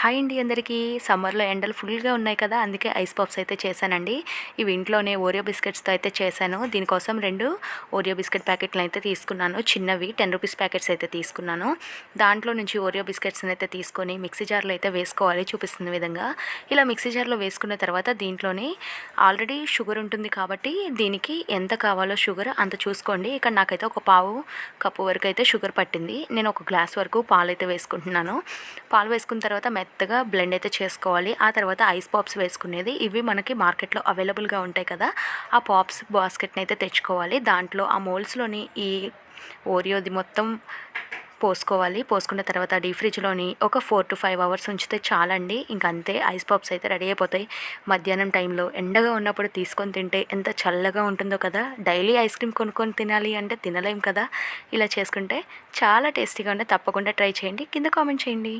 Hi అండి అందరికీ. సమ్మర్‌లో ఎండలు ఫుల్‌గా ఉన్నాయి కదా! అందుకే ఐస్ పాప్స్ అయితే చేశానండి. ఇవి ఇంట్లోనే ఓరియో బిస్కెట్స్‌తో అయితే చేశాను. దీనికోసం 2 ఓరియో బిస్కెట్ ప్యాకెట్‌లనైతే తీసుకున్నాను. చిన్నవి రూ. 10 ప్యాకెట్స్ అయితే తీసుకున్నాను. దాంట్లో నుంచి ఓరియో బిస్కెట్స్‌ని అయితే తీసుకొని మిక్సీ జార్‌లో అయితే వేసుకోవాలి చూపిస్తున్న విధంగా. ఇలా మిక్సీ జార్‌లో వేసుకున్న తర్వాత దీంట్లోనే ఆల్రెడీ షుగర్ ఉంటుంది కాబట్టి దీనికి ఎంత కావాలో షుగర్ అంత చూసుకోండి. ఇక్కడ నాకైతే ఒక పావు కప్పు వరకు అయితే షుగర్ పట్టింది. నేను ఒక గ్లాస్ వరకు పాలైతే వేసుకుంటున్నాను. పాలు వేసుకున్న తర్వాత మెత్తగా బ్లెండ్ అయితే చేసుకోవాలి. ఆ తర్వాత ఐస్ పాప్స్ వేసుకునేది. ఇవి మనకి మార్కెట్లో అవైలబుల్గా ఉంటాయి కదా! ఆ పాప్స్ బాస్కెట్ని అయితే తెచ్చుకోవాలి. దాంట్లో ఆ మోల్డ్స్లోని ఈ ఓరియోది మొత్తం పోసుకోవాలి. పోసుకున్న తర్వాత డీప్ ఫ్రిడ్జ్లోని ఒక 4 to 5 అవర్స్ ఉంచితే చాలండి. ఇంక అంతే, ఐస్ పాప్స్ అయితే రెడీ అయిపోతాయి. మధ్యాహ్నం టైంలో ఎండగా ఉన్నప్పుడు తీసుకొని తింటే ఎంత చల్లగా ఉంటుందో కదా! డైలీ ఐస్ క్రీమ్ కొనుక్కొని తినాలి అంటే తినలేం కదా! ఇలా చేసుకుంటే చాలా టేస్టీగా ఉంటాయి. తప్పకుండా ట్రై చేయండి. కింద కామెంట్ చేయండి.